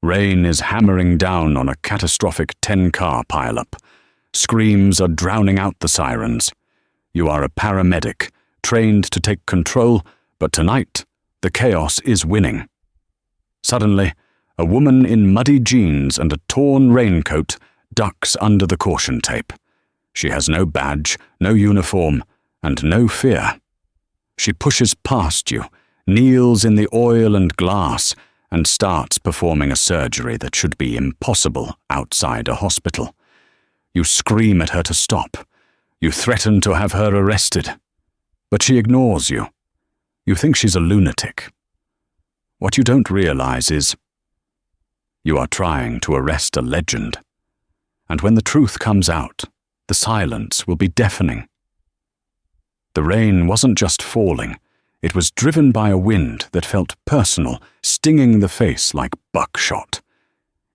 Rain is hammering down on a catastrophic 10-car pileup. Screams are drowning out the sirens. You are a paramedic, trained to take control, but tonight, the chaos is winning. Suddenly, a woman in muddy jeans and a torn raincoat ducks under the caution tape. She has no badge, no uniform, and no fear. She pushes past you, kneels in the oil and glass, and starts performing a surgery that should be impossible outside a hospital. You scream at her to stop. You threaten to have her arrested. But she ignores you. You think she's a lunatic. What you don't realize is you are trying to arrest a legend. And when the truth comes out, the silence will be deafening. The rain wasn't just falling. It was driven by a wind that felt personal, stinging the face like buckshot.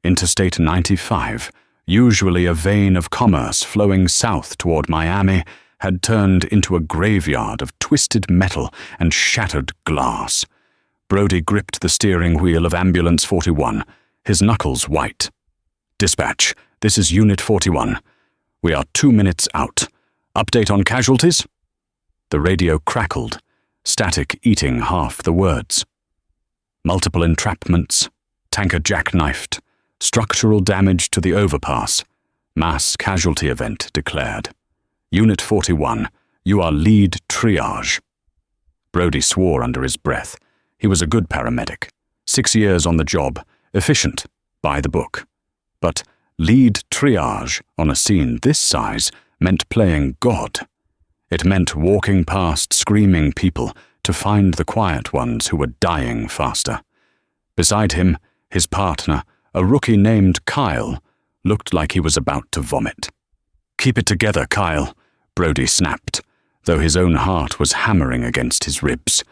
Interstate 95, usually a vein of commerce flowing south toward Miami, had turned into a graveyard of twisted metal and shattered glass. Brody gripped the steering wheel of Ambulance 41, his knuckles white. "Dispatch, this is Unit 41. We are 2 minutes out. Update on casualties?" The radio crackled, static eating half the words. "Multiple entrapments, tanker jackknifed, structural damage to the overpass, mass casualty event declared. Unit 41, you are lead triage." Brody swore under his breath. He was a good paramedic, 6 years on the job, efficient, by the book. But lead triage on a scene this size meant playing God. It meant walking past screaming people to find the quiet ones who were dying faster. Beside him, his partner, a rookie named Kyle, looked like he was about to vomit. "Keep it together, Kyle," Brody snapped, though his own heart was hammering against his ribs.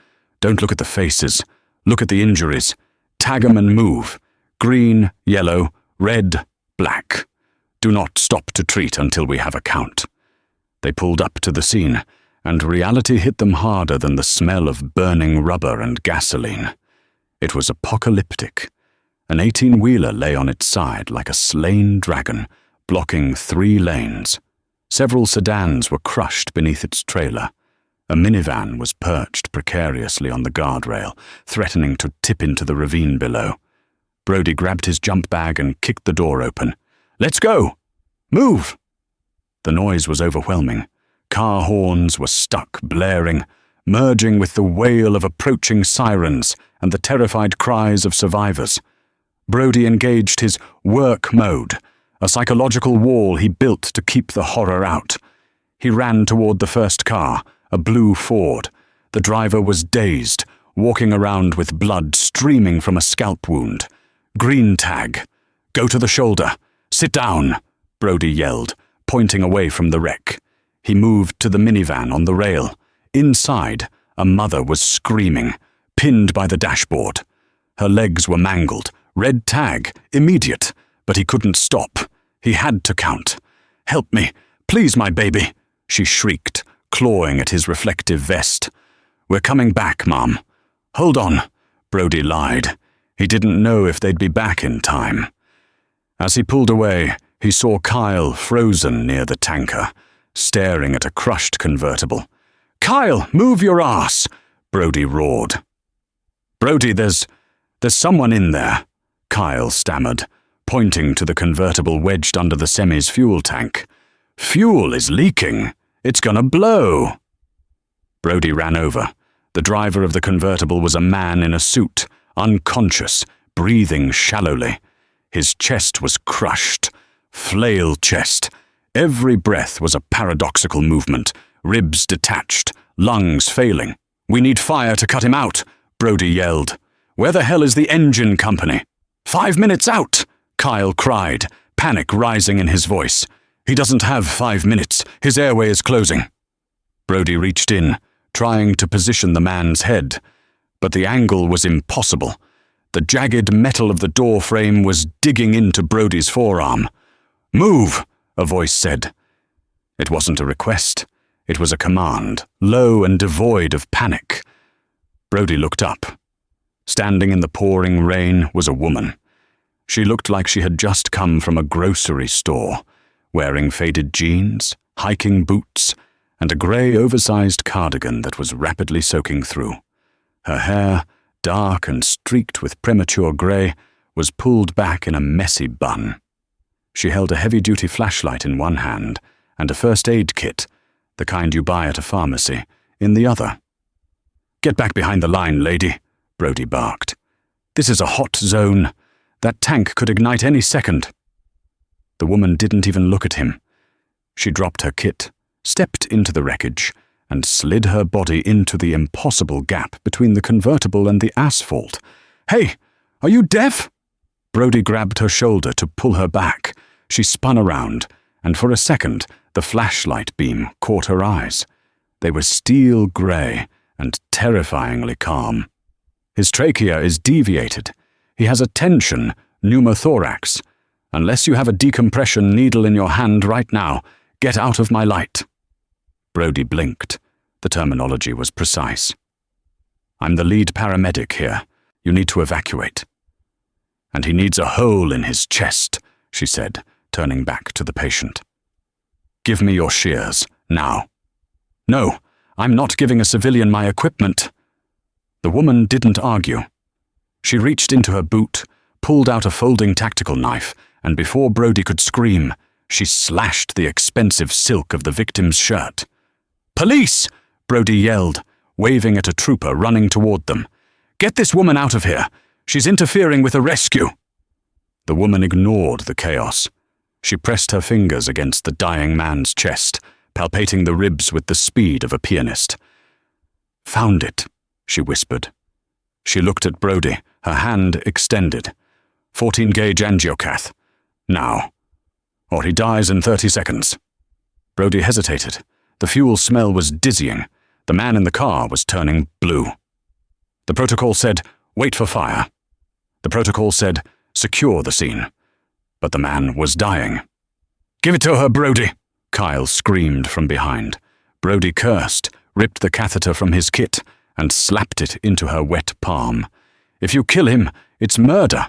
"Don't look at the faces. Look at the injuries. Tag 'em and move. Green, yellow, red, black. Do not stop to treat until we have a count." They pulled up to the scene, and reality hit them harder than the smell of burning rubber and gasoline. It was apocalyptic. An 18-wheeler lay on its side like a slain dragon, blocking 3 lanes. Several sedans were crushed beneath its trailer. A minivan was perched precariously on the guardrail, threatening to tip into the ravine below. Brody grabbed his jump bag and kicked the door open. "Let's go! Move!" The noise was overwhelming. Car horns were stuck, blaring, merging with the wail of approaching sirens and the terrified cries of survivors. Brody engaged his work mode, a psychological wall he built to keep the horror out. He ran toward the first car, a blue Ford. The driver was dazed, walking around with blood streaming from a scalp wound. "Green tag. Go to the shoulder. Sit down," Brody yelled, pointing away from the wreck. He moved to the minivan on the rail. Inside, a mother was screaming, pinned by the dashboard. Her legs were mangled. Red tag, immediate, but he couldn't stop. He had to count. "Help me, please, my baby," she shrieked, clawing at his reflective vest. "We're coming back, Mom." "Hold on," Brody lied. He didn't know if they'd be back in time. As he pulled away, he saw Kyle frozen near the tanker, staring at a crushed convertible. "Kyle, move your ass!" Brody roared. "Brody, there's someone in there," Kyle stammered, pointing to the convertible wedged under the semi's fuel tank. "Fuel is leaking. It's gonna blow." Brody ran over. The driver of the convertible was a man in a suit, unconscious, breathing shallowly. His chest was crushed. Flail chest. Every breath was a paradoxical movement, ribs detached, lungs failing. "We need fire to cut him out," Brody yelled. "Where the hell is the engine company?" "5 minutes out," Kyle cried, panic rising in his voice. "He doesn't have 5 minutes. His airway is closing." Brody reached in, trying to position the man's head, but the angle was impossible. The jagged metal of the door frame was digging into Brody's forearm. "Move," a voice said. It wasn't a request. It was a command, low and devoid of panic. Brody looked up. Standing in the pouring rain was a woman. She looked like she had just come from a grocery store, wearing faded jeans, hiking boots, and a grey oversized cardigan that was rapidly soaking through. Her hair, dark and streaked with premature grey, was pulled back in a messy bun. She held a heavy-duty flashlight in one hand and a first aid kit, the kind you buy at a pharmacy, in the other. "Get back behind the line, lady," Brody barked. "This is a hot zone. That tank could ignite any second." The woman didn't even look at him. She dropped her kit, stepped into the wreckage, and slid her body into the impossible gap between the convertible and the asphalt. "Hey, are you deaf?" Brody grabbed her shoulder to pull her back. She spun around, and for a second, the flashlight beam caught her eyes. They were steel grey and terrifyingly calm. "His trachea is deviated. He has a tension, pneumothorax. Unless you have a decompression needle in your hand right now, get out of my light." Brody blinked. The terminology was precise. "I'm the lead paramedic here. You need to evacuate." "And he needs a hole in his chest," she said, turning back to the patient. "Give me your shears, now." "No, I'm not giving a civilian my equipment." The woman didn't argue. She reached into her boot, pulled out a folding tactical knife, and before Brody could scream, she slashed the expensive silk of the victim's shirt. "Police!" Brody yelled, waving at a trooper running toward them. "Get this woman out of here! She's interfering with a rescue!" The woman ignored the chaos. She pressed her fingers against the dying man's chest, palpating the ribs with the speed of a pianist. "Found it," she whispered. She looked at Brody, her hand extended. 14-gauge angiocath. Now. Or he dies in 30 seconds. Brody hesitated. The fuel smell was dizzying. The man in the car was turning blue. The protocol said, "Wait for fire." The protocol said, "Secure the scene." But the man was dying. "Give it to her, Brody!" Kyle screamed from behind. Brody cursed, ripped the catheter from his kit, and slapped it into her wet palm. "If you kill him, it's murder.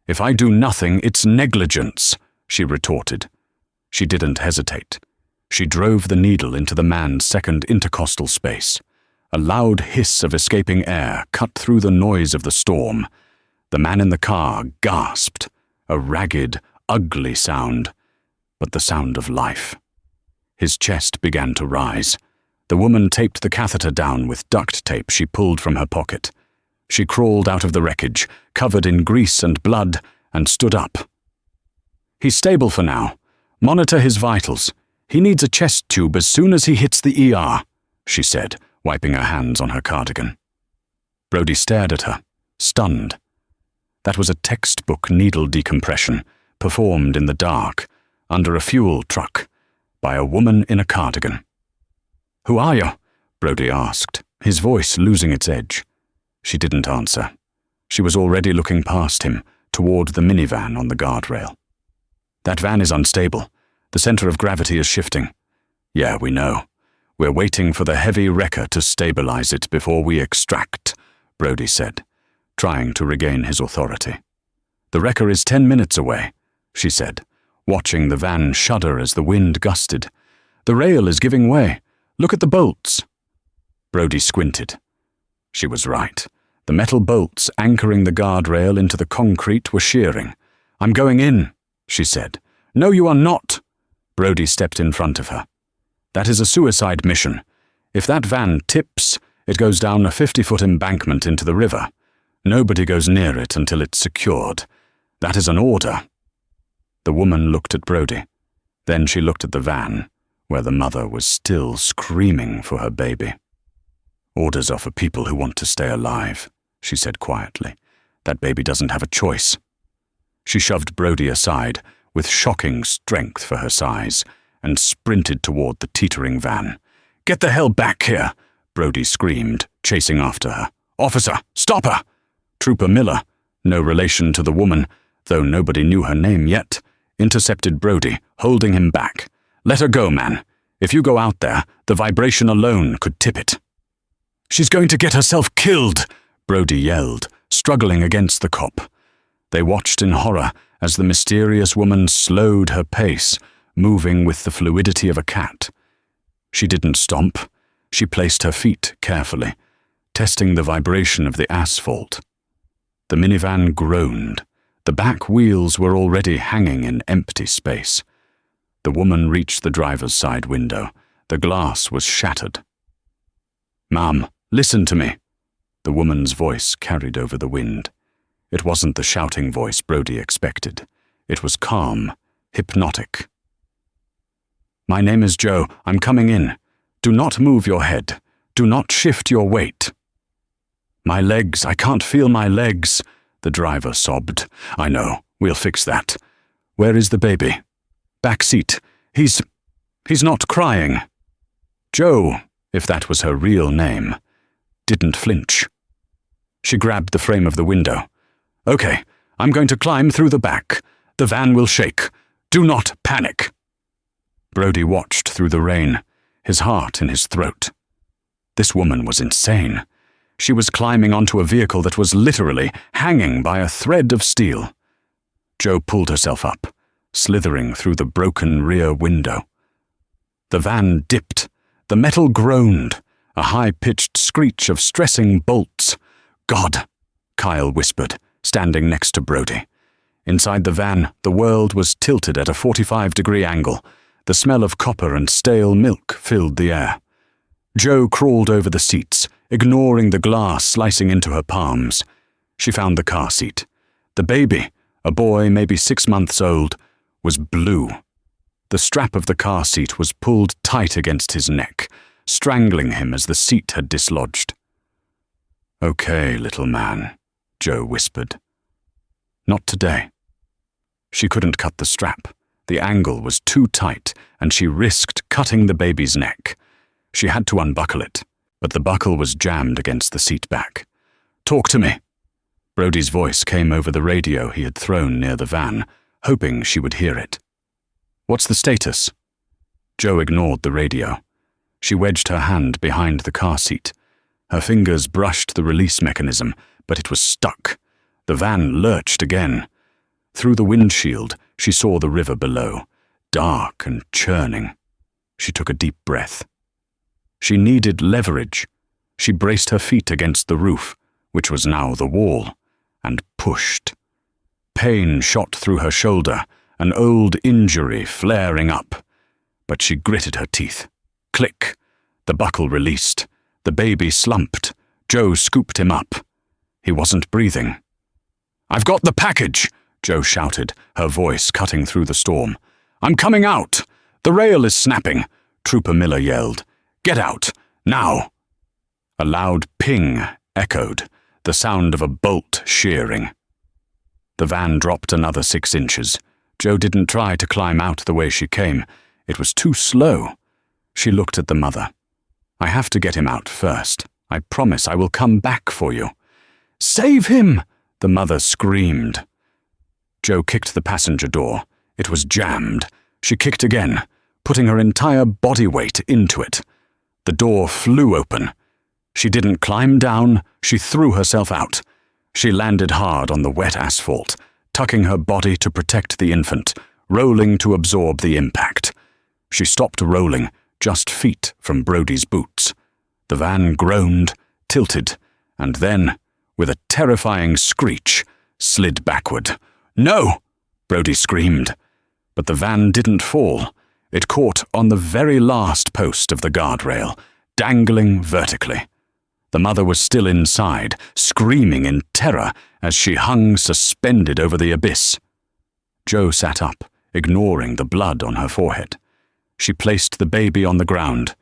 If I do nothing, it's negligence," she retorted. She didn't hesitate. She drove the needle into the man's second intercostal space. A loud hiss of escaping air cut through the noise of the storm. The man in the car gasped, a ragged, ugly sound, but the sound of life. His chest began to rise. The woman taped the catheter down with duct tape she pulled from her pocket. She crawled out of the wreckage, covered in grease and blood, and stood up. "He's stable for now. Monitor his vitals. He needs a chest tube as soon as he hits the ER," she said, wiping her hands on her cardigan. Brody stared at her, stunned. That was a textbook needle decompression, performed in the dark, under a fuel truck, by a woman in a cardigan. "Who are you?" Brody asked, his voice losing its edge. She didn't answer. She was already looking past him, toward the minivan on the guardrail. "That van is unstable. The center of gravity is shifting." "Yeah, we know. We're waiting for the heavy wrecker to stabilize it before we extract," Brody said, trying to regain his authority. "The wrecker is 10 minutes away," she said, watching the van shudder as the wind gusted. "The rail is giving way. Look at the bolts." Brody squinted. She was right. The metal bolts anchoring the guardrail into the concrete were shearing. "I'm going in," she said. "No, you are not." Brody stepped in front of her. "That is a suicide mission. If that van tips, it goes down a 50-foot embankment into the river. Nobody goes near it until it's secured. That is an order." The woman looked at Brody. Then she looked at the van, where the mother was still screaming for her baby. "Orders are for people who want to stay alive," she said quietly. "That baby doesn't have a choice." She shoved Brody aside, with shocking strength for her size, and sprinted toward the teetering van. "Get the hell back here!" Brody screamed, chasing after her. "Officer, stop her!" Trooper Miller, no relation to the woman, though nobody knew her name yet, intercepted Brody, holding him back. "Let her go, man. If you go out there, the vibration alone could tip it." "She's going to get herself killed!" Brody yelled, struggling against the cop. They watched in horror as the mysterious woman slowed her pace, moving with the fluidity of a cat. She didn't stomp. She placed her feet carefully, testing the vibration of the asphalt. The minivan groaned. The back wheels were already hanging in empty space. The woman reached the driver's side window. The glass was shattered. "Ma'am, listen to me." The woman's voice carried over the wind. It wasn't the shouting voice Brody expected. It was calm, hypnotic. "My name is Joe. I'm coming in. Do not move your head. Do not shift your weight." "My legs, I can't feel my legs," the driver sobbed. "I know. We'll fix that. Where is the baby?" "Back seat. He's not crying." Joe, if that was her real name, didn't flinch. She grabbed the frame of the window. "Okay, I'm going to climb through the back. The van will shake. Do not panic." Brody watched through the rain, his heart in his throat. This woman was insane. She was climbing onto a vehicle that was literally hanging by a thread of steel. Joe pulled herself up, slithering through the broken rear window. The van dipped. The metal groaned, a high-pitched screech of stressing bolts. "God," Kyle whispered, standing next to Brody. Inside the van, the world was tilted at a 45-degree angle. The smell of copper and stale milk filled the air. Joe crawled over the seats, ignoring the glass slicing into her palms. She found the car seat. The baby, a boy maybe 6 months old, was blue. The strap of the car seat was pulled tight against his neck, strangling him as the seat had dislodged. "Okay, little man," Joe whispered. "Not today." She couldn't cut the strap. The angle was too tight, and she risked cutting the baby's neck. She had to unbuckle it, but the buckle was jammed against the seat back. "Talk to me." Brody's voice came over the radio he had thrown near the van, hoping she would hear it. "What's the status?" Joe ignored the radio. She wedged her hand behind the car seat. Her fingers brushed the release mechanism, but it was stuck. The van lurched again. Through the windshield, she saw the river below, dark and churning. She took a deep breath. She needed leverage. She braced her feet against the roof, which was now the wall, and pushed. Pain shot through her shoulder, an old injury flaring up. But she gritted her teeth. Click. The buckle released. The baby slumped. Joe scooped him up. He wasn't breathing. "I've got the package," Joe shouted, her voice cutting through the storm. "I'm coming out. The rail is snapping," Trooper Miller yelled. "Get out, now." A loud ping echoed, the sound of a bolt shearing. The van dropped another 6 inches. Joe didn't try to climb out the way she came. It was too slow. She looked at the mother. "I have to get him out first. I promise I will come back for you." "Save him!" the mother screamed. Joe kicked the passenger door. It was jammed. She kicked again, putting her entire body weight into it. The door flew open. She didn't climb down. She threw herself out. She landed hard on the wet asphalt, tucking her body to protect the infant, rolling to absorb the impact. She stopped rolling, just feet from Brody's boots. The van groaned, tilted, and then, with a terrifying screech, slid backward. "No!" Brody screamed. But the van didn't fall. It caught on the very last post of the guardrail, dangling vertically. The mother was still inside, screaming in terror as she hung suspended over the abyss. Joe sat up, ignoring the blood on her forehead. She placed the baby on the ground.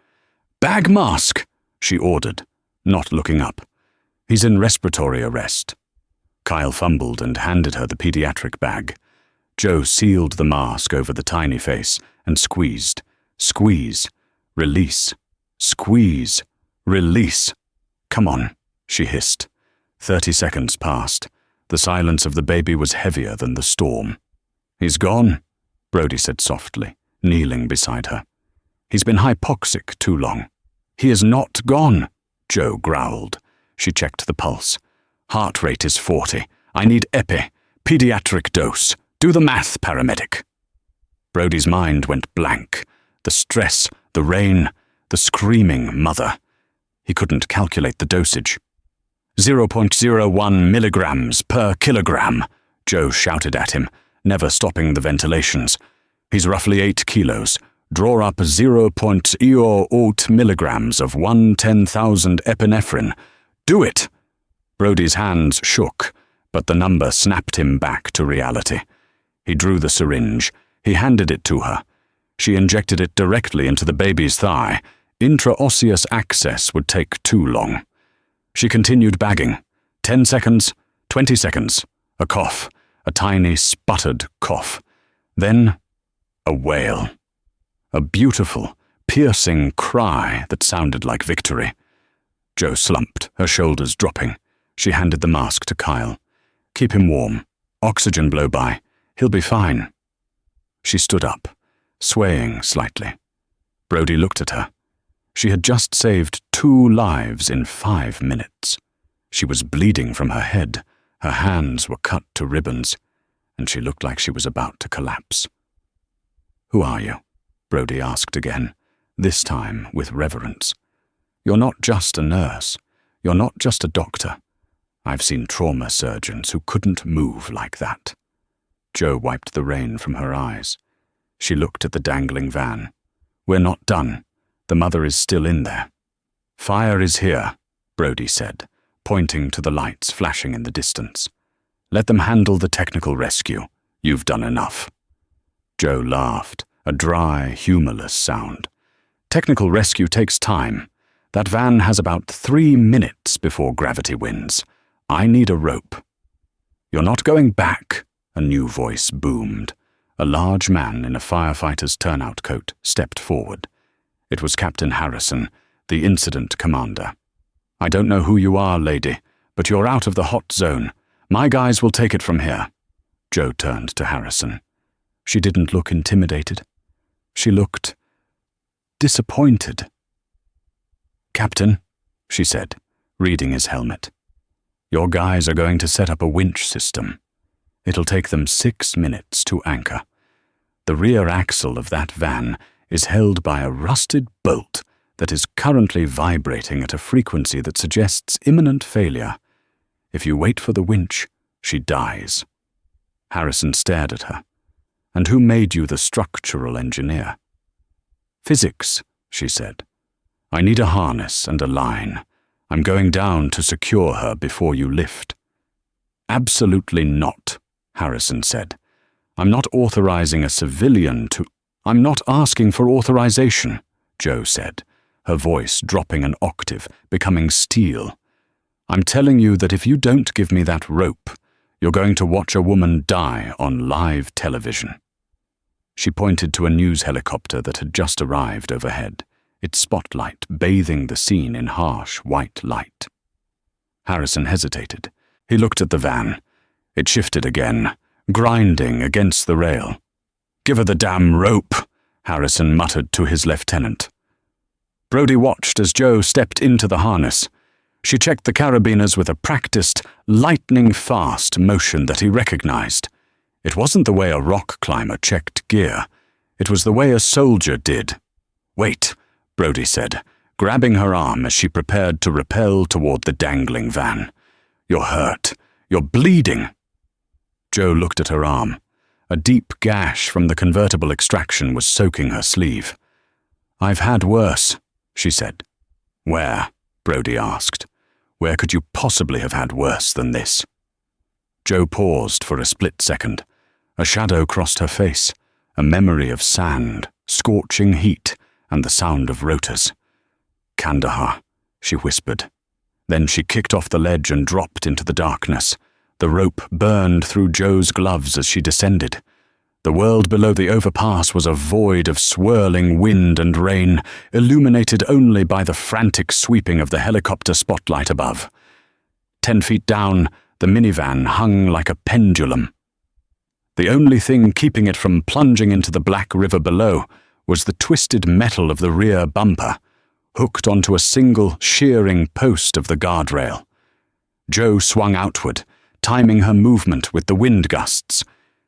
"Bag mask," she ordered, not looking up. "He's in respiratory arrest." Kyle fumbled and handed her the pediatric bag. Joe sealed the mask over the tiny face and squeezed. Squeeze. Release. Squeeze. Release. "Come on," she hissed. 30 seconds passed. The silence of the baby was heavier than the storm. "He's gone," Brody said softly, kneeling beside her. "He's been hypoxic too long." "He is not gone," Joe growled. She checked the pulse. "Heart rate is 40. I need epi. Pediatric dose. Do the math, paramedic. Brody's mind went blank. The stress, the rain, the screaming mother. He couldn't calculate the dosage. 0.01 milligrams per kilogram, Joe shouted at him, never stopping the ventilations. He's roughly 8 kilos. Draw up 0.08 milligrams of 1/10,000 epinephrine. Do it! Brody's hands shook, but the number snapped him back to reality. He drew the syringe. He handed it to her. She injected it directly into the baby's thigh. Intraosseous access would take too long. She continued bagging. 10 seconds, 20 seconds. A cough, a tiny sputtered cough. Then a wail. A beautiful, piercing cry that sounded like victory. Jo slumped, her shoulders dropping. She handed the mask to Kyle. Keep him warm. Oxygen blow by. He'll be fine. She stood up, swaying slightly. Brody looked at her. She had just saved 2 lives in 5 minutes. She was bleeding from her head. Her hands were cut to ribbons, and she looked like she was about to collapse. Who are you? Brody asked again, this time with reverence. You're not just a nurse. You're not just a doctor. I've seen trauma surgeons who couldn't move like that. Jo wiped the rain from her eyes. She looked at the dangling van. We're not done. The mother is still in there. Fire is here, Brody said, pointing to the lights flashing in the distance. Let them handle the technical rescue. You've done enough. Jo laughed, a dry, humorless sound. Technical rescue takes time. That van has about 3 minutes before gravity wins. I need a rope. You're not going back, a new voice boomed. A large man in a firefighter's turnout coat stepped forward. It was Captain Harrison, the incident commander. I don't know who you are, lady, but you're out of the hot zone. My guys will take it from here. Jo turned to Harrison. She didn't look intimidated. She looked disappointed. Captain, she said, reading his helmet. Your guys are going to set up a winch system. It'll take them 6 minutes to anchor. The rear axle of that van is held by a rusted bolt that is currently vibrating at a frequency that suggests imminent failure. If you wait for the winch, she dies. Harrison stared at her. And who made you the structural engineer? Physics, she said. I need a harness and a line. I'm going down to secure her before you lift. Absolutely not, Harrison said. I'm not authorizing a civilian to... I'm not asking for authorization, Jo said, her voice dropping an octave, becoming steel. I'm telling you that if you don't give me that rope, you're going to watch a woman die on live television. She pointed to a news helicopter that had just arrived overhead, its spotlight bathing the scene in harsh white light. Harrison hesitated. He looked at the van. It shifted again, grinding against the rail. Give her the damn rope, Harrison muttered to his lieutenant. Brody watched as Jo stepped into the harness. She checked the carabiners with a practiced, lightning-fast motion that he recognized. It wasn't the way a rock climber checked gear. It was the way a soldier did. Wait, Brody said, grabbing her arm as she prepared to rappel toward the dangling van. You're hurt. You're bleeding. Jo looked at her arm. A deep gash from the convertible extraction was soaking her sleeve. I've had worse, she said. Where? Brody asked. Where could you possibly have had worse than this? Jo paused for a split second. A shadow crossed her face, a memory of sand, scorching heat, and the sound of rotors. Kandahar, she whispered. Then she kicked off the ledge and dropped into the darkness. The rope burned through Jo's gloves as she descended. The world below the overpass was a void of swirling wind and rain, illuminated only by the frantic sweeping of the helicopter spotlight above. 10 feet down, the minivan hung like a pendulum. The only thing keeping it from plunging into the black river below was the twisted metal of the rear bumper, hooked onto a single shearing post of the guardrail. Jo swung outward, timing her movement with the wind gusts.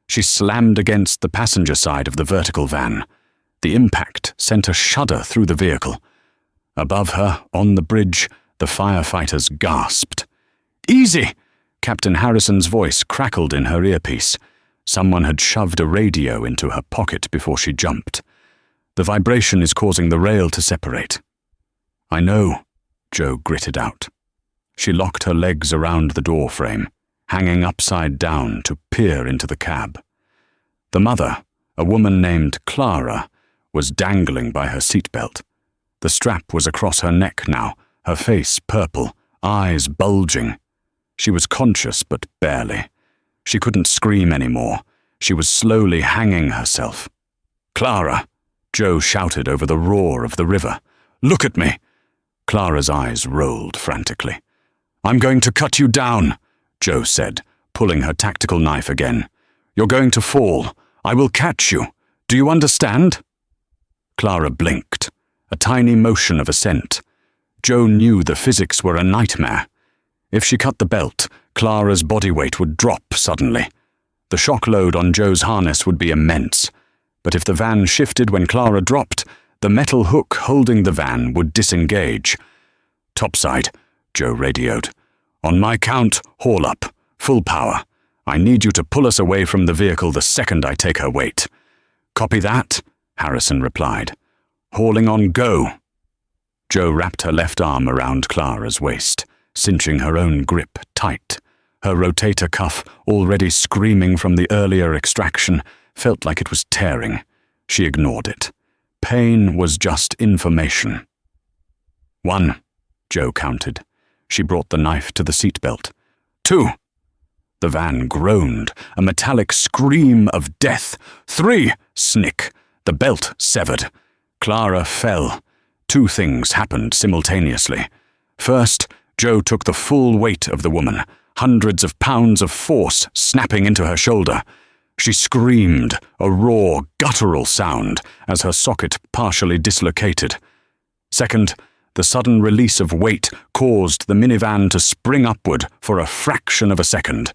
She slammed against the passenger side of the vertical van. The impact sent a shudder through the vehicle. Above her, on the bridge, the firefighters gasped. "Easy!" Captain Harrison's voice crackled in her earpiece. Someone had shoved a radio into her pocket before she jumped. "The vibration is causing the rail to separate." "I know," Joe gritted out. She locked her legs around the door frame, hanging upside down to peer into the cab. The mother, a woman named Clara, was dangling by her seatbelt. The strap was across her neck now, her face purple, eyes bulging. She was conscious, but barely. She couldn't scream anymore. She was slowly hanging herself. "Clara!" Joe shouted over the roar of the river. "Look at me!" Clara's eyes rolled frantically. "I'm going to cut you down," Joe said, pulling her tactical knife again. "You're going to fall. I will catch you. Do you understand?" Clara blinked, a tiny motion of assent. Joe knew the physics were a nightmare. If she cut the belt, Clara's body weight would drop suddenly. The shock load on Joe's harness would be immense. But if the van shifted when Clara dropped, the metal hook holding the van would disengage. "Topside," Joe radioed. "On my count, haul up. Full power. I need you to pull us away from the vehicle the second I take her weight." "Copy that," Harrison replied. "Hauling on go." Joe wrapped her left arm around Clara's waist, cinching her own grip tight. Her rotator cuff, already screaming from the earlier extraction, felt like it was tearing. She ignored it. Pain was just information. 1, Joe counted. She brought the knife to the seatbelt. 2. The van groaned, a metallic scream of death. 3, snick. The belt severed. Clara fell. 2 things happened simultaneously. First, Joe took the full weight of the woman, hundreds of pounds of force snapping into her shoulder. She screamed, a raw, guttural sound, as her socket partially dislocated. Second, the sudden release of weight caused the minivan to spring upward for a fraction of a second,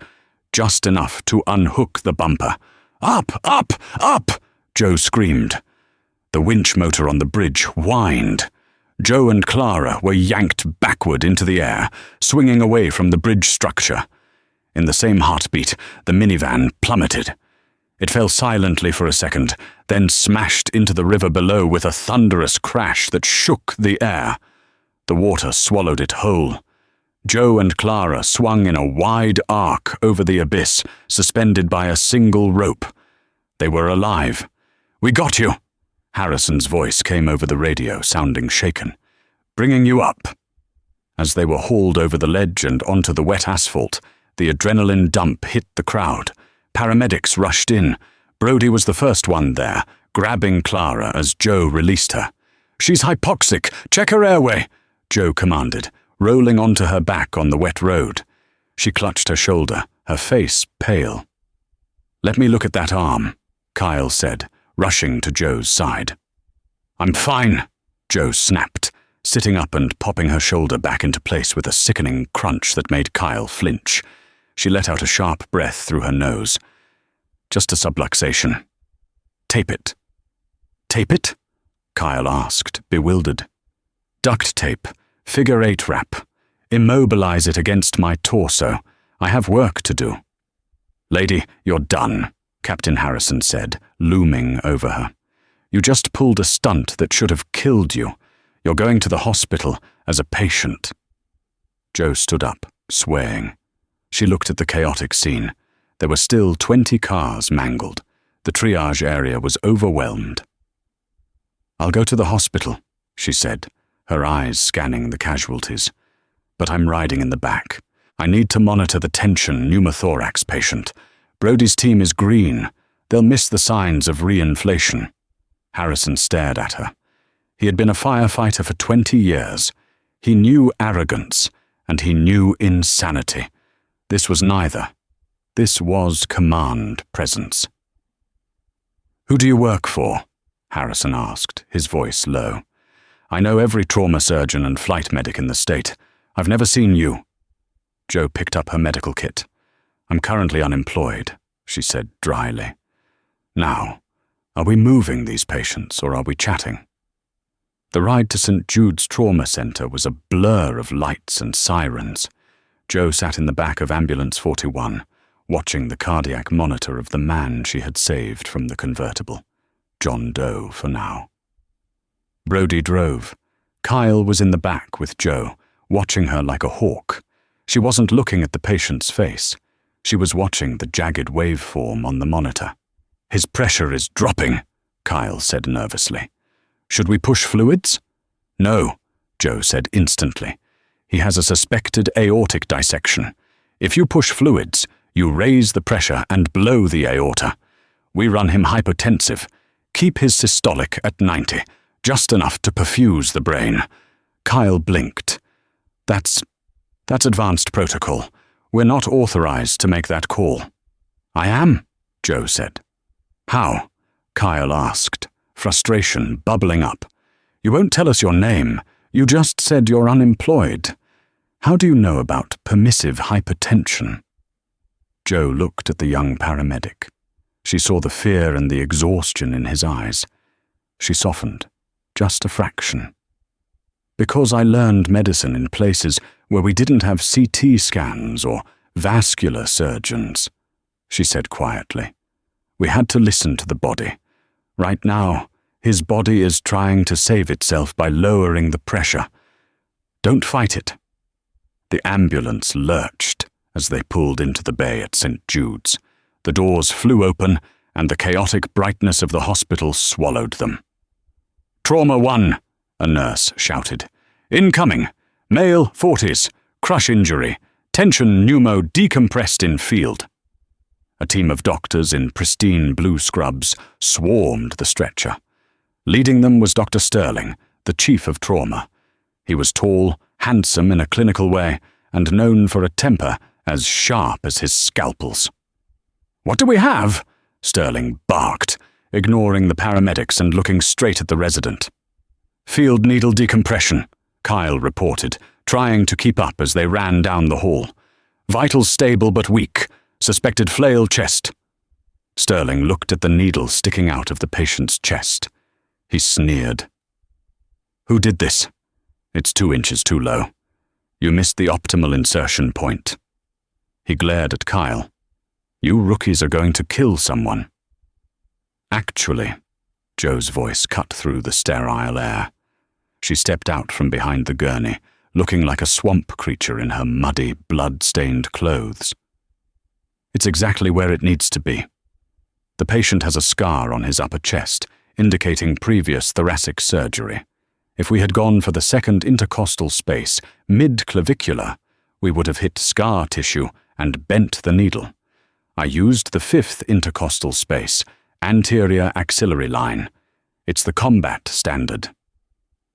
just enough to unhook the bumper. "Up, up, up!" Joe screamed. The winch motor on the bridge whined. Joe and Clara were yanked backward into the air, swinging away from the bridge structure. In the same heartbeat, the minivan plummeted. It fell silently for a second, then smashed into the river below with a thunderous crash that shook the air. The water swallowed it whole. Joe and Clara swung in a wide arc over the abyss, suspended by a single rope. They were alive. "We got you!" Harrison's voice came over the radio, sounding shaken. "Bringing you up." As they were hauled over the ledge and onto the wet asphalt, the adrenaline dump hit the crowd. Paramedics rushed in. Brody was the first one there, grabbing Clara as Joe released her. "She's hypoxic. Check her airway," Joe commanded, rolling onto her back on the wet road. She clutched her shoulder, her face pale. "Let me look at that arm," Kyle said, rushing to Joe's side. "I'm fine," Joe snapped, sitting up and popping her shoulder back into place with a sickening crunch that made Kyle flinch. She let out a sharp breath through her nose. "Just a subluxation." "Tape it." "Tape it?" Kyle asked, bewildered. "Duct tape, figure 8 wrap. Immobilize it against my torso. I have work to do." "Lady, you're done," Captain Harrison said, looming over her. "You just pulled a stunt that should have killed you. You're going to the hospital as a patient." Joe stood up, swaying. She looked at the chaotic scene. There were still 20 cars mangled. The triage area was overwhelmed. "I'll go to the hospital," she said, her eyes scanning the casualties. "But I'm riding in the back. I need to monitor the tension pneumothorax patient. Brody's team is green. They'll miss the signs of reinflation." Harrison stared at her. He had been a firefighter for 20 years. He knew arrogance, and he knew insanity. This was neither. This was command presence. "Who do you work for?" Harrison asked, his voice low. "I know every trauma surgeon and flight medic in the state. I've never seen you." Joe picked up her medical kit. I'm currently unemployed, she said dryly. Now, are we moving these patients or are we chatting? The ride to St. Jude's Trauma Center was a blur of lights and sirens. Joe sat in the back of Ambulance 41, watching the cardiac monitor of the man she had saved from the convertible. John Doe for now. Brody drove. Kyle was in the back with Joe, watching her like a hawk. She wasn't looking at the patient's face. She was watching the jagged waveform on the monitor. His pressure is dropping, Kyle said nervously. Should we push fluids? No, Joe said instantly. He has a suspected aortic dissection. If you push fluids, you raise the pressure and blow the aorta. We run him hypotensive. Keep his systolic at 90, just enough to perfuse the brain. Kyle blinked. That's advanced protocol. We're not authorized to make that call. I am, Joe said. How? Kyle asked, frustration bubbling up. You won't tell us your name. You just said you're unemployed. How do you know about permissive hypertension? Joe looked at the young paramedic. She saw the fear and the exhaustion in his eyes. She softened, just a fraction. Because I learned medicine in places where we didn't have CT scans or vascular surgeons, she said quietly. We had to listen to the body. Right now, his body is trying to save itself by lowering the pressure. Don't fight it. The ambulance lurched as they pulled into the bay at St. Jude's. The doors flew open, and the chaotic brightness of the hospital swallowed them. Trauma 1, a nurse shouted. Incoming. Male 40s. Crush injury. Tension pneumo decompressed in field. A team of doctors in pristine blue scrubs swarmed the stretcher. Leading them was Dr. Sterling, the chief of trauma. He was tall, handsome in a clinical way, and known for a temper as sharp as his scalpels. What do we have? Sterling barked, ignoring the paramedics and looking straight at the resident. Field needle decompression, Kyle reported, trying to keep up as they ran down the hall. Vitals stable but weak. Suspected flail chest. Sterling looked at the needle sticking out of the patient's chest. He sneered. Who did this? It's 2 inches too low. You missed the optimal insertion point. He glared at Kyle. You rookies are going to kill someone. Actually, Joe's voice cut through the sterile air. She stepped out from behind the gurney, looking like a swamp creature in her muddy, blood-stained clothes. It's exactly where it needs to be. The patient has a scar on his upper chest, indicating previous thoracic surgery. If we had gone for the second intercostal space, mid-clavicular, we would have hit scar tissue and bent the needle. I used the 5th intercostal space, anterior axillary line. It's the combat standard.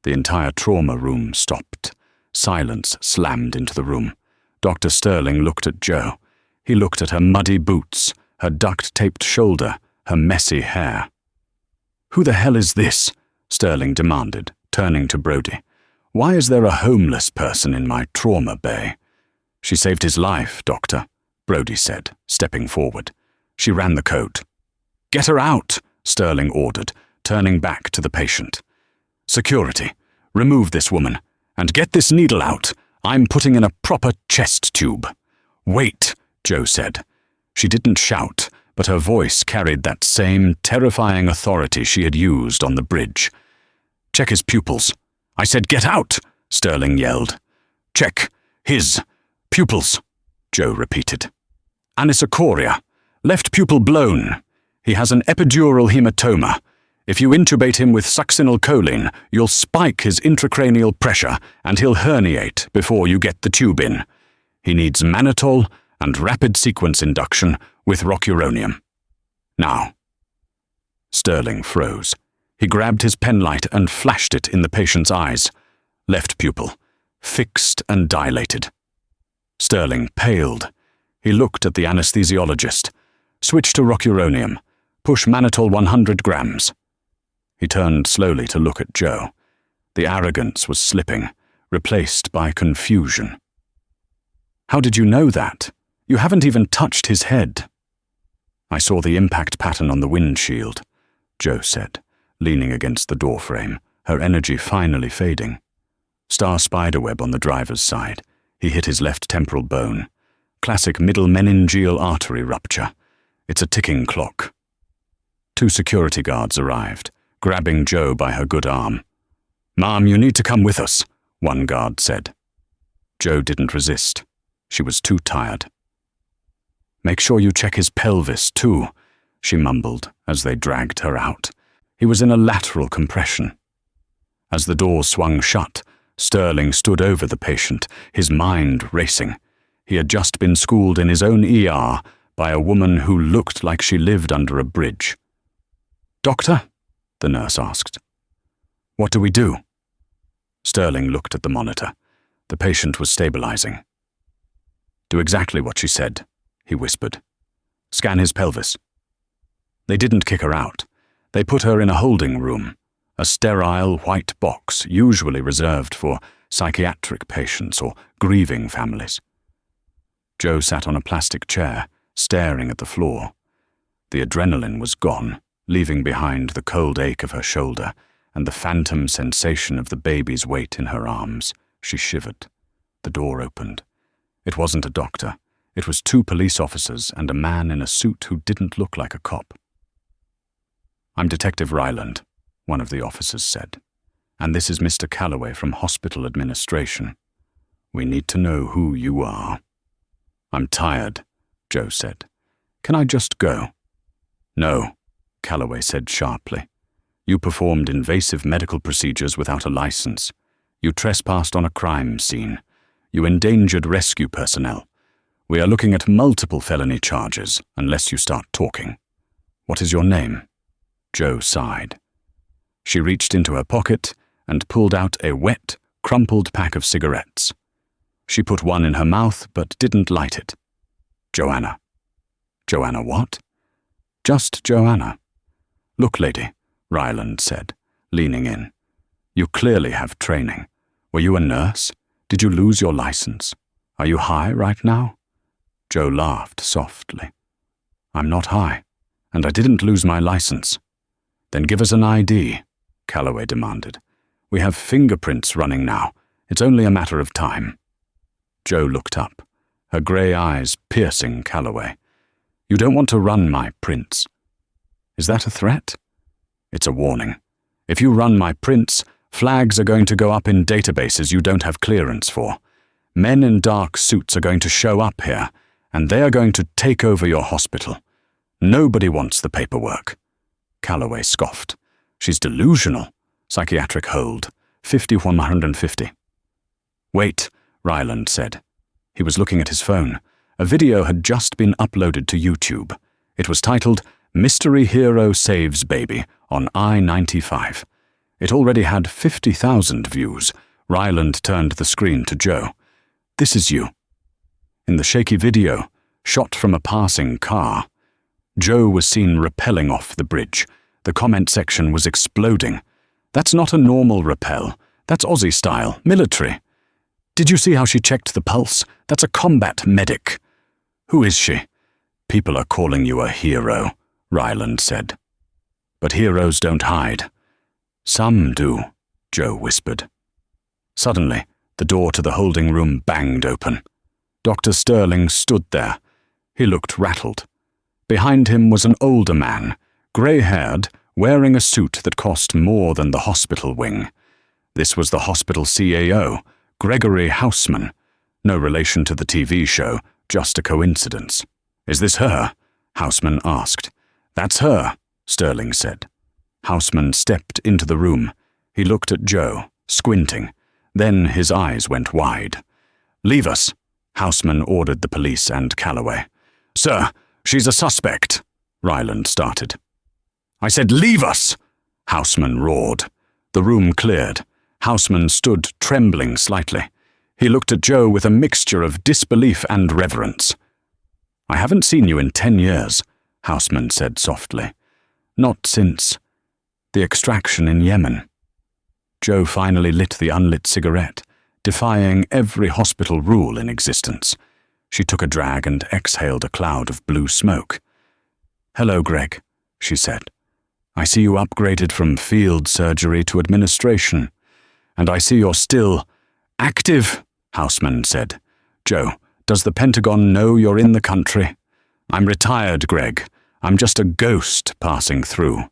The entire trauma room stopped. Silence slammed into the room. Dr. Sterling looked at Joe. He looked at her muddy boots, her duct-taped shoulder, her messy hair. Who the hell is this? Sterling demanded, turning to Brody. Why is there a homeless person in my trauma bay? She saved his life, Doctor, Brody said, stepping forward. She ran the code. Get her out, Sterling ordered, turning back to the patient. Security, remove this woman, and get this needle out. I'm putting in a proper chest tube. Wait, Joe said. She didn't shout, but her voice carried that same terrifying authority she had used on the bridge. Check his pupils. I said get out, Sterling yelled. Check his pupils, Joe repeated. Anisocoria, left pupil blown. He has an epidural hematoma. If you intubate him with succinylcholine, you'll spike his intracranial pressure and he'll herniate before you get the tube in. He needs mannitol and rapid sequence induction with rocuronium. Now. Sterling froze. He grabbed his penlight and flashed it in the patient's eyes. Left pupil, fixed and dilated. Sterling paled. He looked at the anesthesiologist. Switch to rocuronium. Push mannitol 100 grams. He turned slowly to look at Joe. The arrogance was slipping, replaced by confusion. How did you know that? You haven't even touched his head." "I saw the impact pattern on the windshield," Joe said, leaning against the doorframe, her energy finally fading. "Star spiderweb on the driver's side. He hit his left temporal bone. Classic middle meningeal artery rupture. It's a ticking clock." 2 security guards arrived, grabbing Joe by her good arm. "Ma'am, you need to come with us," one guard said. Joe didn't resist. She was too tired. "Make sure you check his pelvis, too," she mumbled as they dragged her out. He was in a lateral compression. As the door swung shut, Sterling stood over the patient, his mind racing. He had just been schooled in his own ER by a woman who looked like she lived under a bridge. "Doctor?" the nurse asked. "What do we do?" Sterling looked at the monitor. The patient was stabilizing. "Do exactly what she said," he whispered. "Scan his pelvis." They didn't kick her out. They put her in a holding room, a sterile white box usually reserved for psychiatric patients or grieving families. Joe sat on a plastic chair, staring at the floor. The adrenaline was gone, leaving behind the cold ache of her shoulder and the phantom sensation of the baby's weight in her arms. She shivered. The door opened. It wasn't a doctor. It was 2 police officers and a man in a suit who didn't look like a cop. "I'm Detective Ryland," one of the officers said, "and this is Mr. Calloway from hospital administration. We need to know who you are." "I'm tired," Joe said. "Can I just go?" "No," Calloway said sharply. "You performed invasive medical procedures without a license. You trespassed on a crime scene. You endangered rescue personnel. We are looking at multiple felony charges unless you start talking. What is your name?" Joe sighed. She reached into her pocket and pulled out a wet, crumpled pack of cigarettes. She put one in her mouth but didn't light it. "Joanna." "Joanna what?" "Just Joanna." "Look, lady," Ryland said, leaning in. "You clearly have training. Were you a nurse? Did you lose your license? Are you high right now?" Joe laughed softly. "I'm not high, and I didn't lose my license." "Then give us an ID," Calloway demanded. "We have fingerprints running now. It's only a matter of time." Joe looked up, her grey eyes piercing Calloway. "You don't want to run my prints." "Is that a threat?" "It's a warning. If you run my prints, flags are going to go up in databases you don't have clearance for. Men in dark suits are going to show up here, and they are going to take over your hospital. Nobody wants the paperwork." Calloway scoffed. "She's delusional. Psychiatric hold. 5150. "Wait," Ryland said. He was looking at his phone. A video had just been uploaded to YouTube. It was titled, "Mystery Hero Saves Baby" on I-95. It already had 50,000 views. Ryland turned the screen to Joe. "This is you." In the shaky video, shot from a passing car, Joe was seen rappelling off the bridge. The comment section was exploding. "That's not a normal rappel. That's Aussie style, military. Did you see how she checked the pulse? That's a combat medic. Who is she?" "People are calling you a hero," Ryland said. "But heroes don't hide." "Some do," Joe whispered. Suddenly, the door to the holding room banged open. Dr. Sterling stood there. He looked rattled. Behind him was an older man, grey-haired, wearing a suit that cost more than the hospital wing. This was the hospital CAO, Gregory Houseman. No relation to the TV show, just a coincidence. "Is this her?" Houseman asked. "That's her," Sterling said. Houseman stepped into the room. He looked at Joe, squinting. Then his eyes went wide. "Leave us," Houseman ordered the police and Calloway. "Sir, she's a suspect," Ryland started. "I said leave us," Houseman roared. The room cleared. Houseman stood trembling slightly. He looked at Joe with a mixture of disbelief and reverence. "I haven't seen you in 10 years, Houseman said softly. "Not since the extraction in Yemen." Joe finally lit the unlit cigarette, defying every hospital rule in existence. She took a drag and exhaled a cloud of blue smoke. "Hello, Greg," she said. "I see you upgraded from field surgery to administration. And I see you're still active," Houseman said. "Joe, does the Pentagon know you're in the country?" "I'm retired, Greg. I'm just a ghost passing through."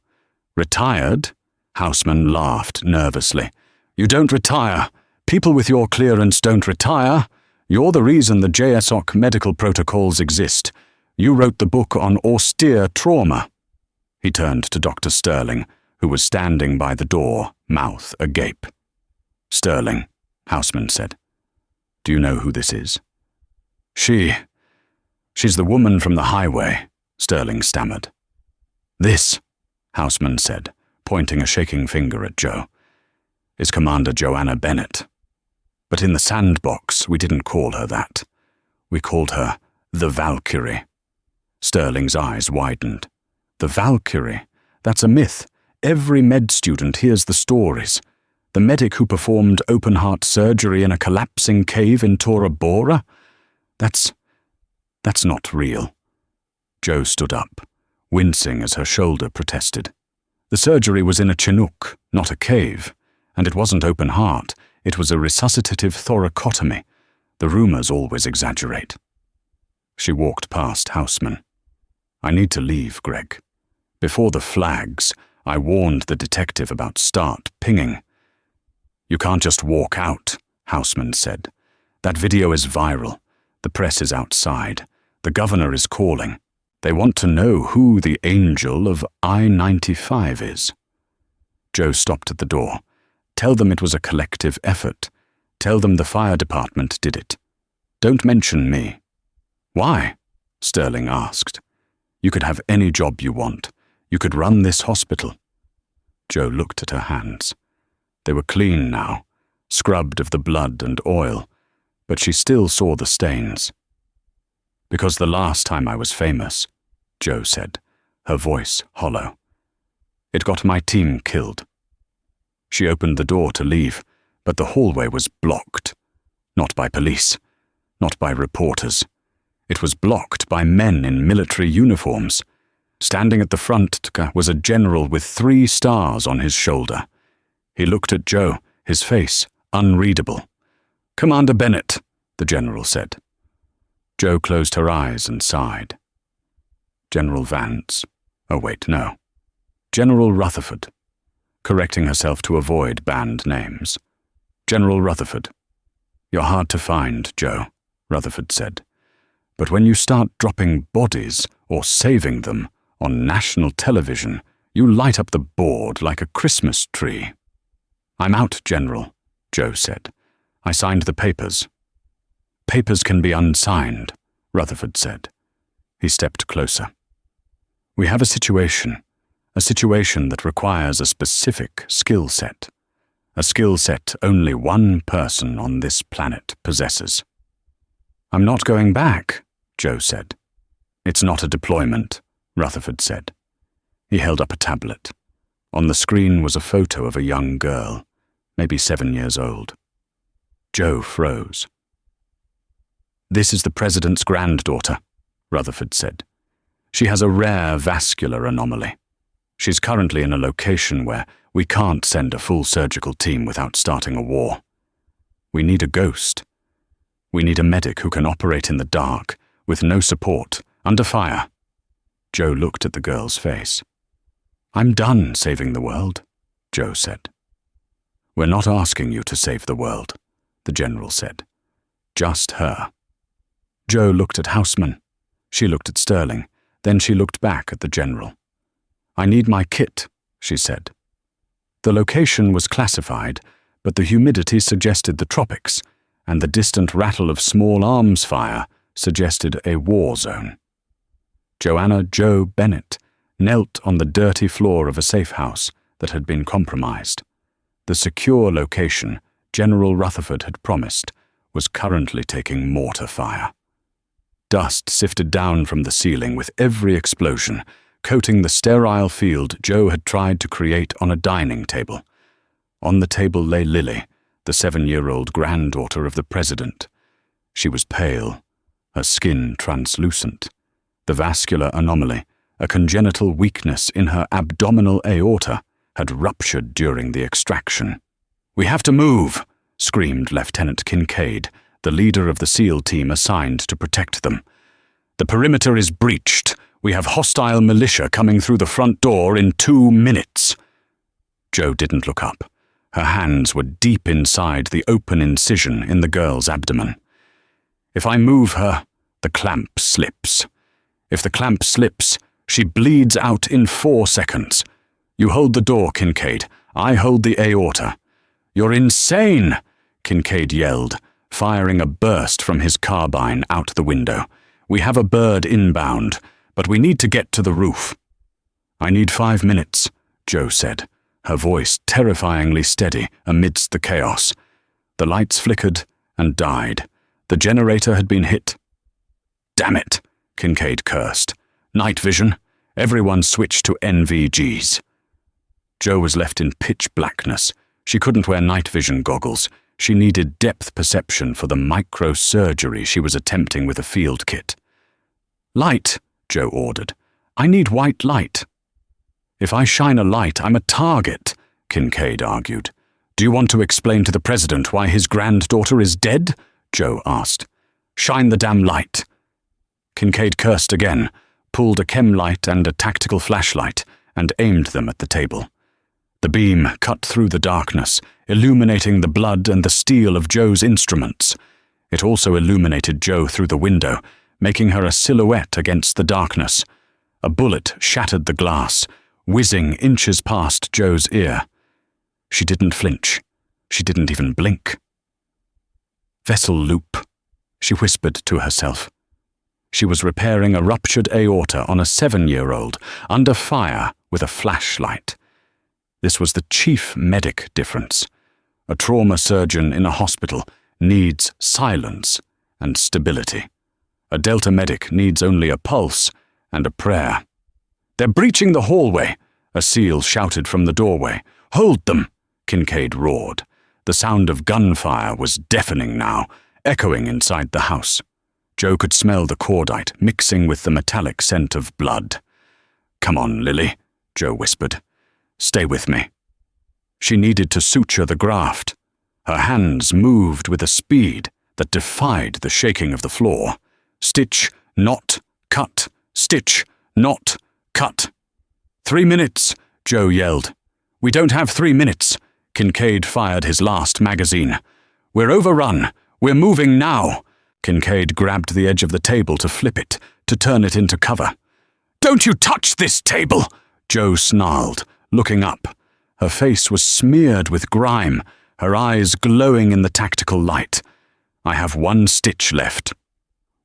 "Retired?" Houseman laughed nervously. "You don't retire. People with your clearance don't retire. You're the reason the JSOC medical protocols exist. You wrote the book on austere trauma." He turned to Dr. Sterling, who was standing by the door, mouth agape. "Sterling," Houseman said. "Do you know who this is?" She's the woman from the highway," Sterling stammered. "This," Houseman said, pointing a shaking finger at Joe, "is Commander Joanna Bennett. But in the sandbox, we didn't call her that. We called her the Valkyrie." Sterling's eyes widened. "The Valkyrie? That's a myth. Every med student hears the stories. The medic who performed open-heart surgery in a collapsing cave in Tora Bora? That's not real." Joe stood up, wincing as her shoulder protested. "The surgery was in a Chinook, not a cave, and it wasn't open heart. It was a resuscitative thoracotomy. The rumors always exaggerate." She walked past Houseman. "I need to leave, Greg. Before the flags, I warned the detective about start pinging." "You can't just walk out," Houseman said. "That video is viral. The press is outside. The governor is calling. They want to know who the angel of I-95 is." Joe stopped at the door. "Tell them it was a collective effort. Tell them the fire department did it. Don't mention me." "Why?" Sterling asked. "You could have any job you want. You could run this hospital." Joe looked at her hands. They were clean now, scrubbed of the blood and oil, but she still saw the stains. "Because the last time I was famous," Joe said, her voice hollow. "It got my team killed." She opened the door to leave, but the hallway was blocked. Not by police, not by reporters. It was blocked by men in military uniforms. Standing at the front was a general with 3 stars on his shoulder. He looked at Joe, his face unreadable. "Commander Bennett," the general said. Joe closed her eyes and sighed. "General Vance. Oh wait, no. General Rutherford," correcting herself to avoid banned names. "General Rutherford. You're hard to find, Joe," Rutherford said. "But when you start dropping bodies or saving them on national television, you light up the board like a Christmas tree." "I'm out, General," Joe said. "I signed the papers." "Papers can be unsigned," Rutherford said. He stepped closer. "We have a situation that requires a specific skill set. A skill set only one person on this planet possesses." "I'm not going back," Joe said. "It's not a deployment," Rutherford said. He held up a tablet. On the screen was a photo of a young girl, maybe 7 years old. Joe froze. "This is the president's granddaughter," Rutherford said. "She has a rare vascular anomaly. She's currently in a location where we can't send a full surgical team without starting a war. We need a ghost. We need a medic who can operate in the dark, with no support, under fire." Joe looked at the girl's face. "I'm done saving the world," Joe said. "We're not asking you to save the world," the general said. "Just her." Joe looked at Houseman. She looked at Sterling. Then she looked back at the general. "I need my kit," she said. The location was classified, but the humidity suggested the tropics, and the distant rattle of small arms fire suggested a war zone. Joanna Joe Bennett knelt on the dirty floor of a safe house that had been compromised. The secure location General Rutherford had promised was currently taking mortar fire. Dust sifted down from the ceiling with every explosion, coating the sterile field Joe had tried to create on a dining table. On the table lay Lily, the 7-year-old granddaughter of the president. She was pale, her skin translucent. The vascular anomaly, a congenital weakness in her abdominal aorta, had ruptured during the extraction. "We have to move," screamed Lieutenant Kincaid, the leader of the SEAL team assigned to protect them. "The perimeter is breached. We have hostile militia coming through the front door in 2 minutes." Jo didn't look up. Her hands were deep inside the open incision in the girl's abdomen. "If I move her, the clamp slips. If the clamp slips, she bleeds out in 4 seconds. You hold the door, Kincaid. I hold the aorta." "You're insane!" Kincaid yelled, firing a burst from his carbine out the window. "We have a bird inbound, but we need to get to the roof." "I need 5 minutes," Jo said, her voice terrifyingly steady amidst the chaos. The lights flickered and died. The generator had been hit. "Damn it," Kincaid cursed. "Night vision. Everyone switched to NVGs." Jo was left in pitch blackness. She couldn't wear night vision goggles. She needed depth perception for the microsurgery she was attempting with a field kit. "Light," Jo ordered. "I need white light." "If I shine a light, I'm a target," Kincaid argued. "Do you want to explain to the president why his granddaughter is dead?" Jo asked. "Shine the damn light." Kincaid cursed again, pulled a chem light and a tactical flashlight, and aimed them at the table. The beam cut through the darkness, illuminating the blood and the steel of Jo's instruments. It also illuminated Jo through the window, making her a silhouette against the darkness. A bullet shattered the glass, whizzing inches past Jo's ear. She didn't flinch. She didn't even blink. "Vessel loop," she whispered to herself. She was repairing a ruptured aorta on a 7-year-old, under fire with a flashlight. This was the chief medic difference. A trauma surgeon in a hospital needs silence and stability. A Delta medic needs only a pulse and a prayer. "They're breaching the hallway," a SEAL shouted from the doorway. "Hold them," Kincaid roared. The sound of gunfire was deafening now, echoing inside the house. Jo could smell the cordite mixing with the metallic scent of blood. "Come on, Lily," Jo whispered. "Stay with me." She needed to suture the graft. Her hands moved with a speed that defied the shaking of the floor. Stitch, knot, cut, stitch, knot, cut. 3 minutes, Jo yelled. "We don't have 3 minutes." Kincaid fired his last magazine. "We're overrun. We're moving now." Kincaid grabbed the edge of the table to flip it, to turn it into cover. "Don't you touch this table!" Jo snarled, looking up. Her face was smeared with grime, her eyes glowing in the tactical light. "I have 1 stitch left.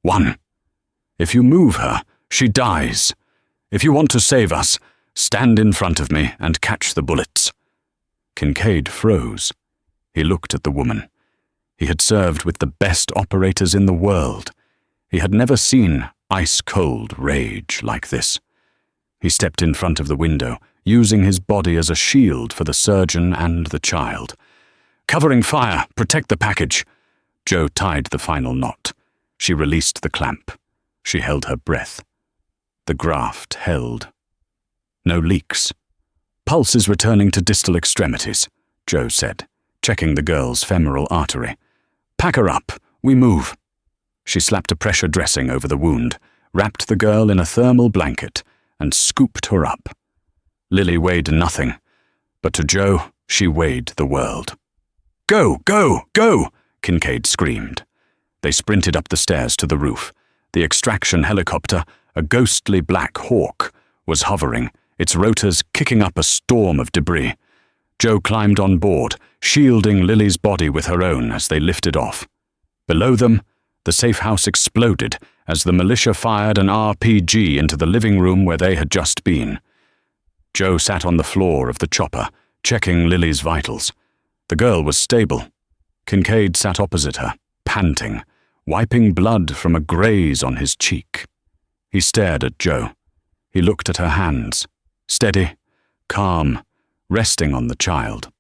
1. If you move her, she dies. If you want to save us, stand in front of me and catch the bullets." Kincaid froze. He looked at the woman. He had served with the best operators in the world. He had never seen ice-cold rage like this. He stepped in front of the window, using his body as a shield for the surgeon and the child. "Covering fire, protect the package." Jo tied the final knot. She released the clamp. She held her breath. The graft held. No leaks. "Pulse is returning to distal extremities," Jo said, checking the girl's femoral artery. "Pack her up. We move." She slapped a pressure dressing over the wound, wrapped the girl in a thermal blanket, and scooped her up. Lily weighed nothing, but to Jo, she weighed the world. "Go, go, go!" Kincaid screamed. They sprinted up the stairs to the roof. The extraction helicopter, a ghostly black hawk, was hovering, its rotors kicking up a storm of debris. Jo climbed on board, shielding Lily's body with her own as they lifted off. Below them, the safe house exploded as the militia fired an RPG into the living room where they had just been. Jo sat on the floor of the chopper, checking Lily's vitals. The girl was stable. Kincaid sat opposite her, panting, wiping blood from a graze on his cheek. He stared at Jo. He looked at her hands, steady, calm, resting on the child.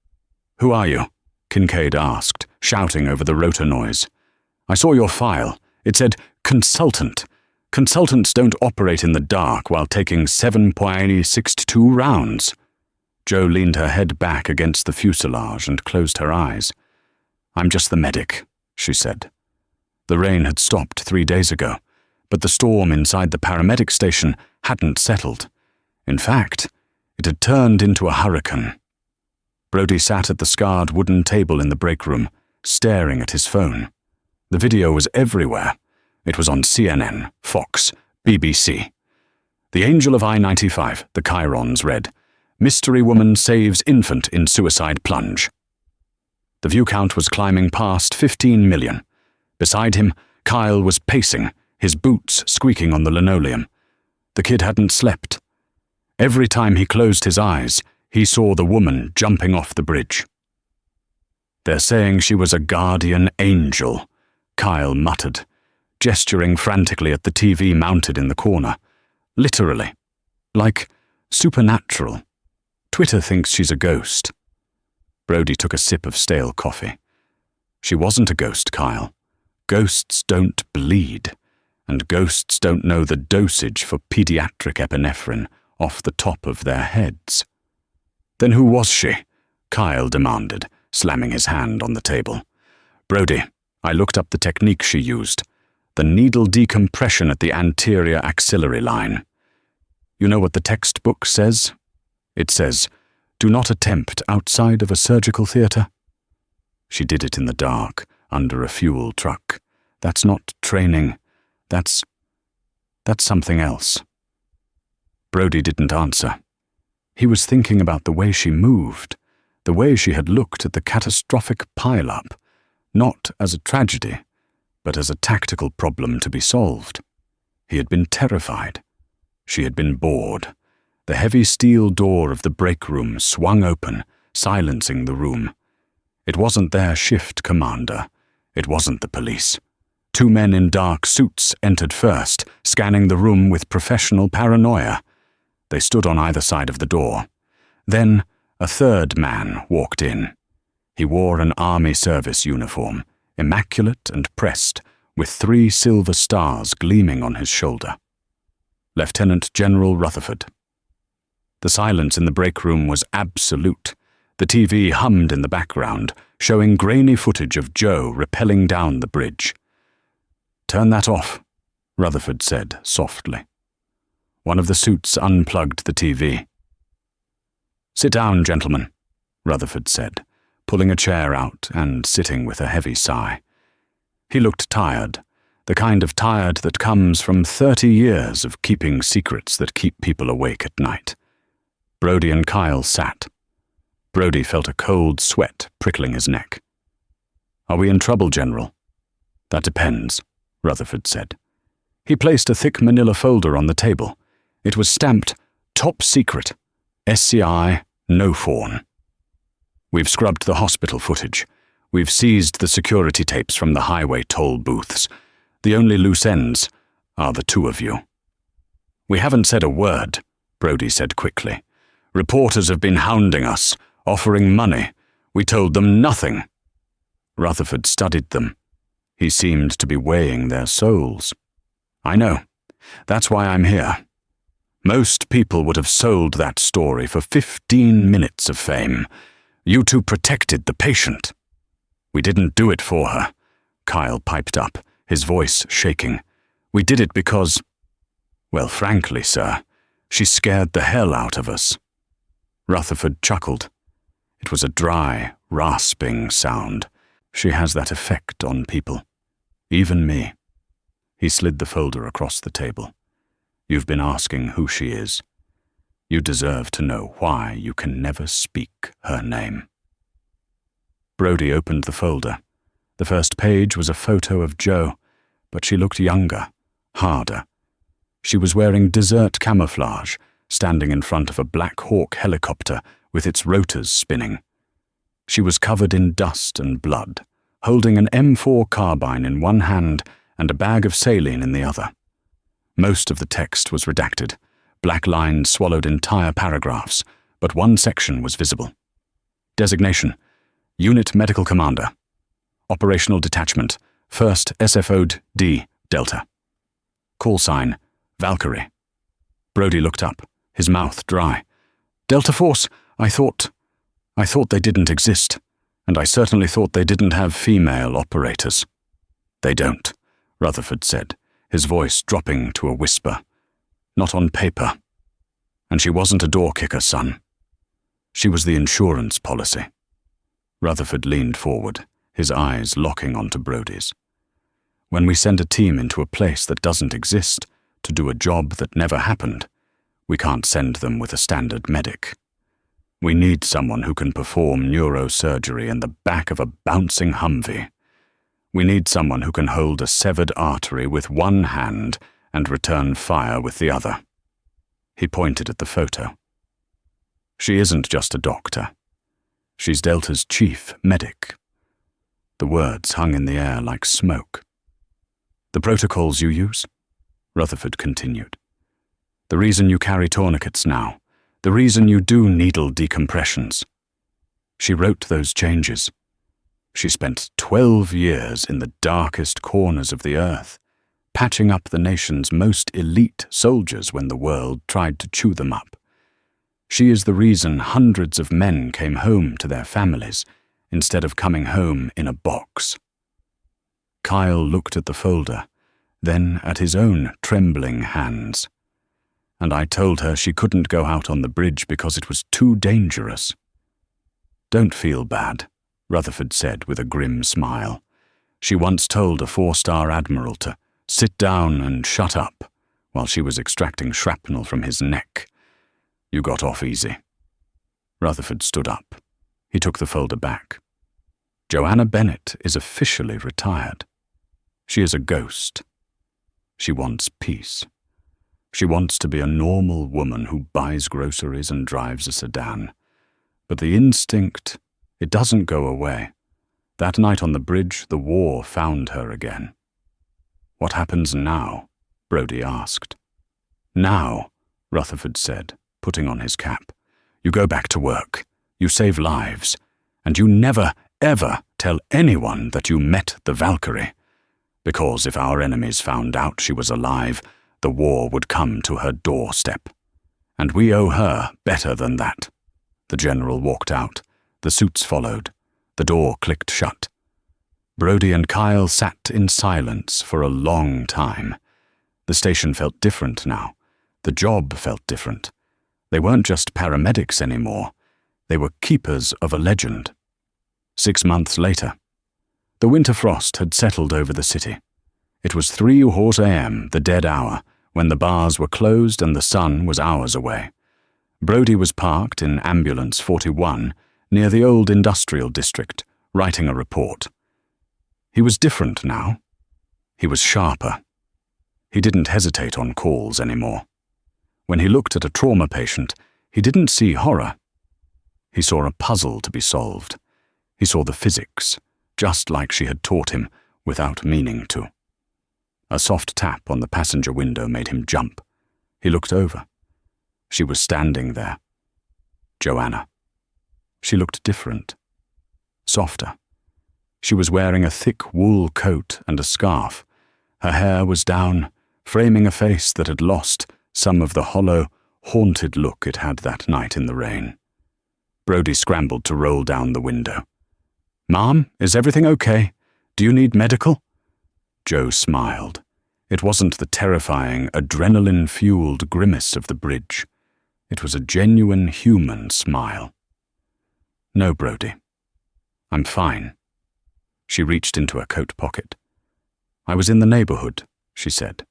"Who are you?" Kincaid asked, shouting over the rotor noise. "I saw your file. It said, "Consultant. Consultants don't operate in the dark while taking 7.62 rounds." Jo leaned her head back against the fuselage and closed her eyes. "I'm just the medic," she said. The rain had stopped 3 days ago, but the storm inside the paramedic station hadn't settled. In fact, it had turned into a hurricane. Brody sat at the scarred wooden table in the break room, staring at his phone. The video was everywhere. It was on CNN, Fox, BBC. "The Angel of I-95, the chyrons read, 'Mystery woman saves infant in suicide plunge.'" The view count was climbing past 15 million. Beside him, Kyle was pacing, his boots squeaking on the linoleum. The kid hadn't slept. Every time he closed his eyes, he saw the woman jumping off the bridge. "They're saying she was a guardian angel," Kyle muttered, gesturing frantically at the TV mounted in the corner. "Literally. Like supernatural. Twitter thinks she's a ghost." Brody took a sip of stale coffee. "She wasn't a ghost, Kyle. Ghosts don't bleed, and ghosts don't know the dosage for pediatric epinephrine off the top of their heads." "Then who was she?" Kyle demanded, slamming his hand on the table. "Brody, I looked up the technique she used. The needle decompression at the anterior axillary line. You know what the textbook says? It says, 'Do not attempt outside of a surgical theater.' She did it in the dark, under a fuel truck. That's not training. That's something else." Brody didn't answer. He was thinking about the way she moved, the way she had looked at the catastrophic pile-up, not as a tragedy, but as a tactical problem to be solved. He had been terrified. She had been bored. The heavy steel door of the break room swung open, silencing the room. It wasn't their shift commander. It wasn't the police. 2 men in dark suits entered first, scanning the room with professional paranoia. They stood on either side of the door. Then a 3rd man walked in. He wore an army service uniform, immaculate and pressed, with 3 silver stars gleaming on his shoulder. Lieutenant General Rutherford. The silence in the break room was absolute. The TV hummed in the background, showing grainy footage of Jo rappelling down the bridge. "Turn that off," Rutherford said softly. One of the suits unplugged the TV. "Sit down, gentlemen," Rutherford said, pulling a chair out and sitting with a heavy sigh. He looked tired, the kind of tired that comes from 30 years of keeping secrets that keep people awake at night. Brody and Kyle sat. Brody felt a cold sweat prickling his neck. "Are we in trouble, General?" "That depends," Rutherford said. He placed a thick manila folder on the table. It was stamped, "Top Secret, SCI, no fawn." "We've scrubbed the hospital footage. We've seized the security tapes from the highway toll booths. The only loose ends are the 2 of you." "We haven't said a word," Brody said quickly. "Reporters have been hounding us, offering money. We told them nothing." Rutherford studied them. He seemed to be weighing their souls. "I know. That's why I'm here. Most people would have sold that story for 15 minutes of fame. You 2 protected the patient." "We didn't do it for her," Kyle piped up, his voice shaking. "We did it because, well, frankly, sir, she scared the hell out of us." Rutherford chuckled. It was a dry, rasping sound. "She has that effect on people. Even me." He slid the folder across the table. "You've been asking who she is. You deserve to know why you can never speak her name." Brody opened the folder. The first page was a photo of Jo, but she looked younger, harder. She was wearing desert camouflage, standing in front of a Black Hawk helicopter with its rotors spinning. She was covered in dust and blood, holding an M4 carbine in one hand and a bag of saline in the other. Most of the text was redacted. Black lines swallowed entire paragraphs, but one section was visible. Designation: Unit Medical Commander. Operational Detachment, 1st SFOD D, Delta. Call sign, Valkyrie. Brody looked up, his mouth dry. Delta Force, I thought they didn't exist, and I certainly thought they didn't have female operators. They don't, Rutherford said, his voice dropping to a whisper. Not on paper. And she wasn't a door kicker, son. She was the insurance policy. Rutherford leaned forward, his eyes locking onto Brody's. When we send a team into a place that doesn't exist, to do a job that never happened, we can't send them with a standard medic. We need someone who can perform neurosurgery in the back of a bouncing Humvee. We need someone who can hold a severed artery with one hand and return fire with the other. He pointed at the photo. She isn't just a doctor. She's Delta's chief medic. The words hung in the air like smoke. The protocols you use? Rutherford continued. The reason you carry tourniquets now, the reason you do needle decompressions. She wrote those changes. She spent 12 years in the darkest corners of the earth, patching up the nation's most elite soldiers when the world tried to chew them up. She is the reason hundreds of men came home to their families instead of coming home in a box. Kyle looked at the folder, then at his own trembling hands. And I told her she couldn't go out on the bridge because it was too dangerous. Don't feel bad, Rutherford said with a grim smile. She once told a 4-star admiral to sit down and shut up while she was extracting shrapnel from his neck. You got off easy. Rutherford stood up. He took the folder back. Joanna Bennett is officially retired. She is a ghost. She wants peace. She wants to be a normal woman who buys groceries and drives a sedan. But the instinct, it doesn't go away. That night on the bridge, the war found her again. What happens now? Brody asked. Now, Rutherford said, putting on his cap. You go back to work. You save lives. And you never, ever tell anyone that you met the Valkyrie. Because if our enemies found out she was alive, the war would come to her doorstep. And we owe her better than that. The general walked out. The suits followed. The door clicked shut. Brody and Kyle sat in silence for a long time. The station felt different now. The job felt different. They weren't just paramedics anymore. They were keepers of a legend. 6 months later, the winter frost had settled over the city. It was 3:00 a.m., the dead hour, when the bars were closed and the sun was hours away. Brody was parked in Ambulance 41 near the old industrial district, writing a report. He was different now. He was sharper. He didn't hesitate on calls anymore. When he looked at a trauma patient, he didn't see horror. He saw a puzzle to be solved. He saw the physics, just like she had taught him, without meaning to. A soft tap on the passenger window made him jump. He looked over. She was standing there. Joanna. She looked different. Softer. She was wearing a thick wool coat and a scarf. Her hair was down, framing a face that had lost some of the hollow, haunted look it had that night in the rain. Brody scrambled to roll down the window. "Mom, is everything okay? Do you need medical?" Joe smiled. It wasn't the terrifying, adrenaline-fueled grimace of the bridge. It was a genuine human smile. "No, Brody. I'm fine." She reached into her coat pocket. "I was in the neighborhood," she said.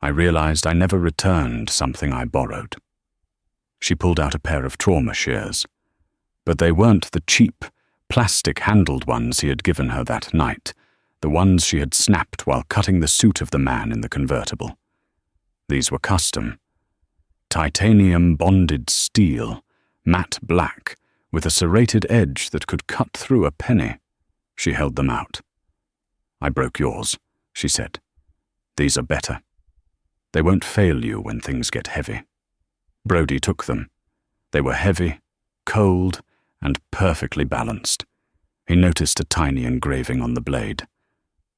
"I realized I never returned something I borrowed." She pulled out a pair of trauma shears. But they weren't the cheap, plastic-handled ones he had given her that night, the ones she had snapped while cutting the suit of the man in the convertible. These were custom. Titanium-bonded steel, matte black, with a serrated edge that could cut through a penny. She held them out. "I broke yours," she said. "These are better. They won't fail you when things get heavy." Brody took them. They were heavy, cold, and perfectly balanced. He noticed a tiny engraving on the blade.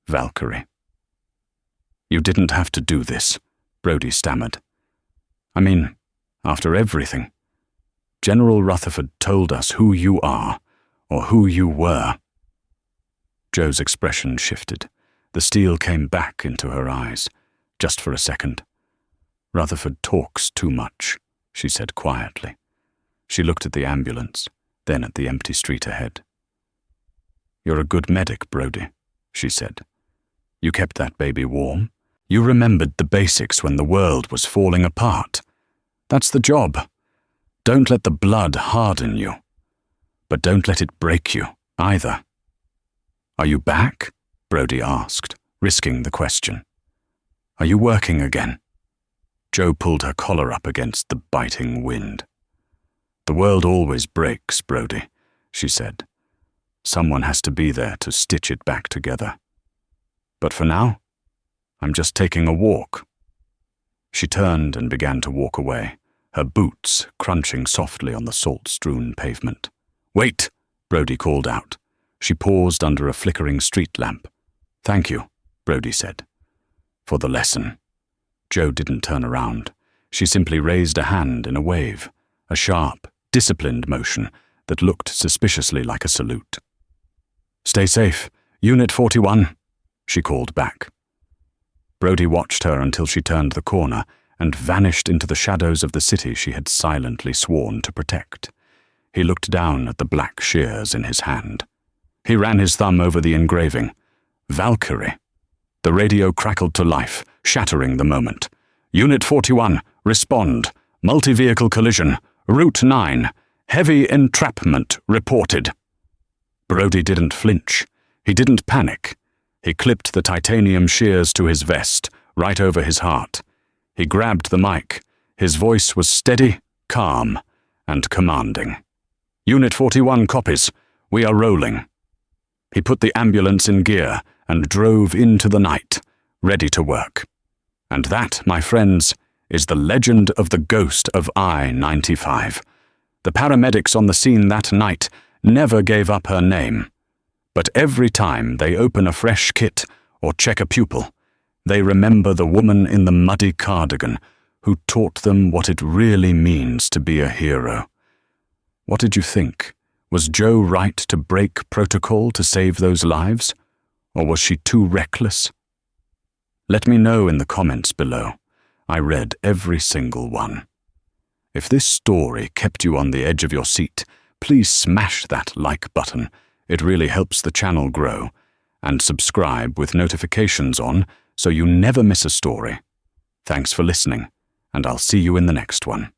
Valkyrie. You didn't have to do this, Brody stammered. I mean, after everything. General Rutherford told us who you are, or who you were. Joe's expression shifted. The steel came back into her eyes, just for a second. Rutherford talks too much, she said quietly. She looked at the ambulance, then at the empty street ahead. You're a good medic, Brody, she said. You kept that baby warm. You remembered the basics when the world was falling apart. That's the job. Don't let the blood harden you. But don't let it break you, either. Are you back? Brody asked, risking the question. Are you working again? Joe pulled her collar up against the biting wind. The world always breaks, Brody, she said. Someone has to be there to stitch it back together. But for now, I'm just taking a walk. She turned and began to walk away, her boots crunching softly on the salt-strewn pavement. Wait, Brody called out. She paused under a flickering street lamp. Thank you, Brody said. For the lesson. Joe didn't turn around. She simply raised a hand in a wave, a sharp, disciplined motion that looked suspiciously like a salute. Stay safe, Unit 41, she called back. Brody watched her until she turned the corner and vanished into the shadows of the city she had silently sworn to protect. He looked down at the black shears in his hand. He ran his thumb over the engraving. Valkyrie. The radio crackled to life, shattering the moment. Unit 41, respond. Multi-vehicle collision. Route 9. Heavy entrapment reported. Brody didn't flinch. He didn't panic. He clipped the titanium shears to his vest, right over his heart. He grabbed the mic. His voice was steady, calm, and commanding. Unit 41 copies. We are rolling. He put the ambulance in gear and drove into the night, ready to work. And that, my friends, is the legend of the ghost of I-95. The paramedics on the scene that night never gave up her name. But every time they open a fresh kit or check a pupil, they remember the woman in the muddy cardigan who taught them what it really means to be a hero. What did you think? Was Joe right to break protocol to save those lives? Or was she too reckless? Let me know in the comments below. I read every single one. If this story kept you on the edge of your seat, please smash that like button. It really helps the channel grow. And subscribe with notifications on so you never miss a story. Thanks for listening, and I'll see you in the next one.